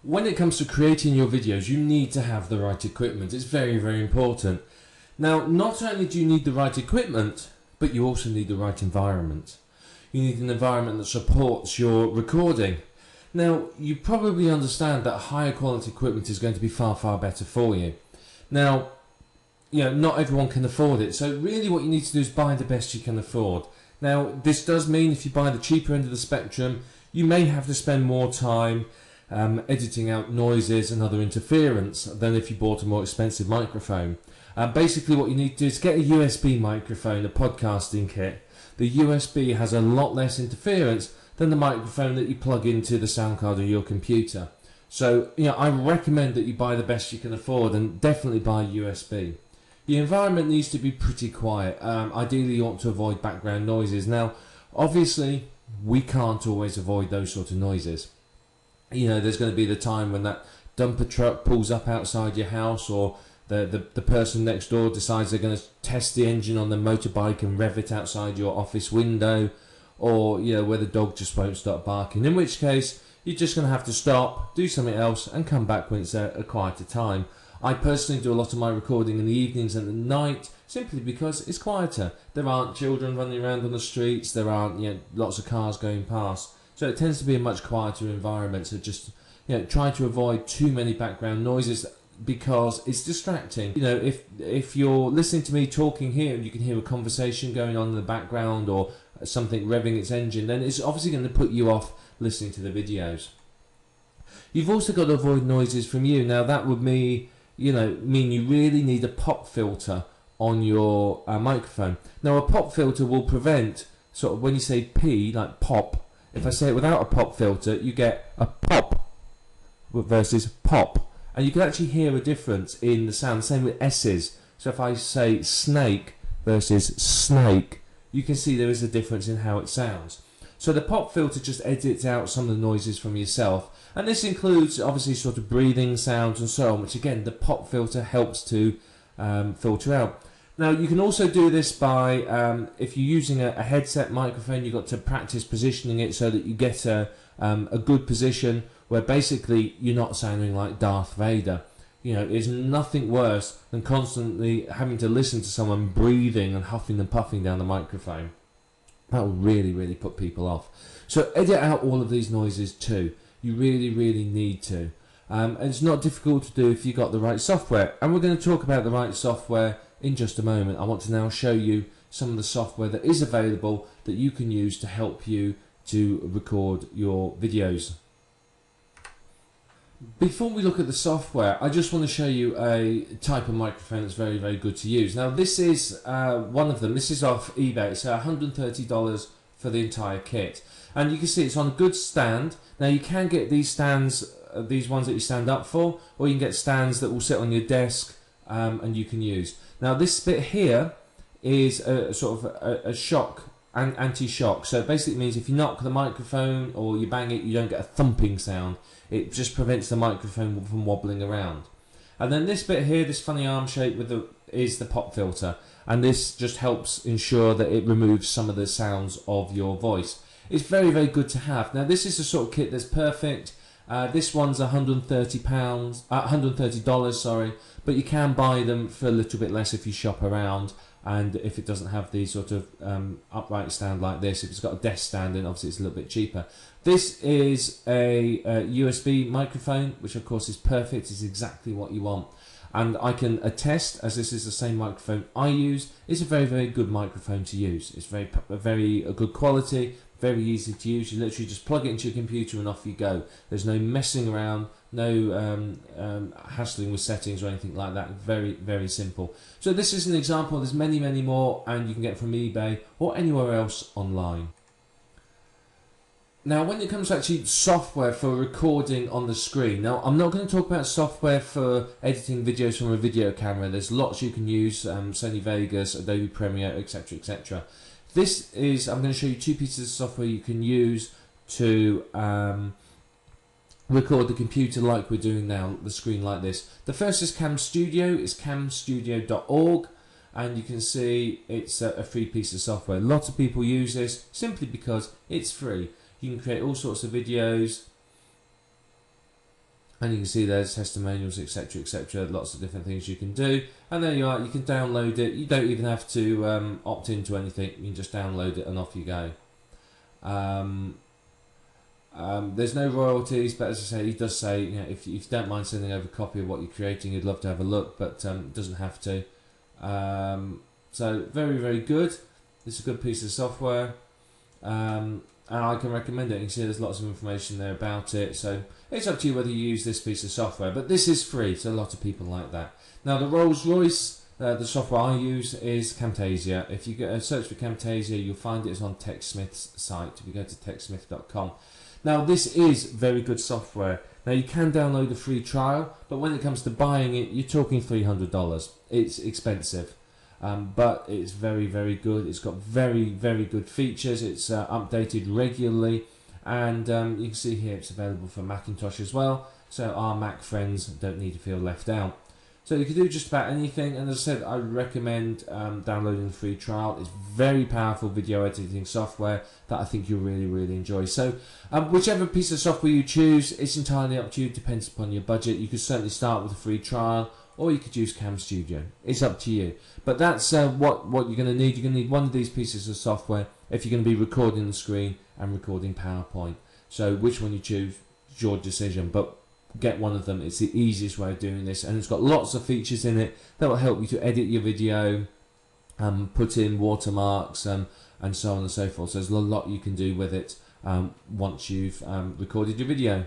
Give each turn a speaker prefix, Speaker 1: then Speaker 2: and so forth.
Speaker 1: When it comes to creating your videos, you need to have the right equipment. It's very, very important. Now, not only do you need the right equipment, but you also need the right environment. You need an environment that supports your recording. Now, you probably understand that higher quality equipment is going to be far, far better for you. Now, not everyone can afford it. So really what you need to do is buy the best you can afford. Now, this does mean if you buy the cheaper end of the spectrum, you may have to spend more time editing out noises and other interference than if you bought a more expensive microphone. Basically what you need to do is get a USB microphone, a podcasting kit. The USB has a lot less interference than the microphone that you plug into the sound card of your computer. So, I recommend that you buy the best you can afford, and definitely buy USB. The environment needs to be pretty quiet. Ideally you want to avoid background noises. Now, obviously, we can't always avoid those sort of noises. There's going to be the time when that dumper truck pulls up outside your house, or the person next door decides they're going to test the engine on the motorbike and rev it outside your office window, or where the dog just won't stop barking, in which case you're just going to have to stop, do something else, and come back when it's a quieter time. I personally do a lot of my recording in the evenings and the night, simply because it's quieter. There aren't children running around on the streets, there aren't lots of cars going past, so it tends to be a much quieter environment. So just try to avoid too many background noises, because it's distracting. If you're listening to me talking here and you can hear a conversation going on in the background, or something revving its engine, then it's obviously going to put you off listening to the videos. You've also got to avoid noises from you. Now that would mean you really need a pop filter on your microphone. Now a pop filter will prevent, sort of when you say P, like pop, if I say it without a pop filter, you get a pop versus pop. And you can actually hear a difference in the sound, same with S's. So if I say snake versus snake, you can see there is a difference in how it sounds. So the pop filter just edits out some of the noises from yourself, and this includes obviously sort of breathing sounds and so on, which again the pop filter helps to filter out. Now you can also do this by, if you're using a headset microphone, you've got to practice positioning it so that you get a good position where basically you're not sounding like Darth Vader. It's nothing worse than constantly having to listen to someone breathing and huffing and puffing down the microphone. That will really, really put people off. So edit out all of these noises too. You really, really need to. And it's not difficult to do if you've got the right software. And we're going to talk about the right software in just a moment. I want to now show you some of the software that is available that you can use to help you to record your videos. Before we look at the software, I just want to show you a type of microphone that's very, very good to use. Now this is one of them. This is off eBay. It's $130 for the entire kit. And you can see it's on a good stand. Now you can get these stands, these ones that you stand up for, or you can get stands that will sit on your desk and you can use. Now this bit here is a sort of a shock, and anti-shock. So it basically means if you knock the microphone or you bang it, you don't get a thumping sound. It just prevents the microphone from wobbling around. And then this bit here, this funny arm shape is the pop filter, and this just helps ensure that it removes some of the sounds of your voice. It's very, very good to have. Now this is the sort of kit that's perfect. This one's $130, sorry, but you can buy them for a little bit less if you shop around. And if it doesn't have the sort of upright stand like this, if it's got a desk stand, then obviously it's a little bit cheaper. This is a USB microphone, which of course is perfect. It's exactly what you want. And I can attest, as this is the same microphone I use, it's a very, very good microphone to use. It's very good quality, very easy to use. You literally just plug it into your computer and off you go. There's no messing around, no hassling with settings or anything like that. Very, very simple. So this is an example. There's many, many more, and you can get from eBay or anywhere else online. Now when it comes to actually software for recording on the screen, now I'm not going to talk about software for editing videos from a video camera. There's lots you can use, Sony Vegas, Adobe Premiere, etc, etc. This is, I'm going to show you two pieces of software you can use to record the computer like we're doing now, the screen like this. The first is Cam Studio, it's camstudio.org, and you can see it's a free piece of software. Lots of people use this simply because it's free. You can create all sorts of videos And you can see there's testimonials, etc, etc, lots of different things you can do. And there you are, you can download it. You don't even have to opt into anything, you can just download it and off you go. There's no royalties, but as I say, he does say, you know, if you don't mind sending over a copy of what you're creating, he'd love to have a look, but it doesn't have to. So very, very good. It's a good piece of software, and I can recommend it. You can see there's lots of information there about it, so it's up to you whether you use this piece of software, but this is free, so a lot of people like that. Now the Rolls-Royce, the software I use is Camtasia. If you go search for Camtasia, you'll find it's on TechSmith's site. If you go to techsmith.com. Now this is very good software. Now you can download a free trial, but when it comes to buying it, you're talking $300. It's expensive, but it's very, very good. It's got very, very good features. It's updated regularly, and you can see here it's available for Macintosh as well, so our Mac friends don't need to feel left out. So you can do just about anything, and as I said, I would recommend downloading the free trial. It's very powerful video editing software that I think you'll really, really enjoy. So whichever piece of software you choose, it's entirely up to you, depends upon your budget. You could certainly start with a free trial, or you could use Cam Studio. It's up to you. But that's what you're going to need. You're going to need one of these pieces of software if you're going to be recording the screen and recording PowerPoint. So which one you choose is your decision, but get one of them. It's the easiest way of doing this, and it's got lots of features in it that will help you to edit your video, put in watermarks, and so on and so forth. So there's a lot you can do with it once you've recorded your video.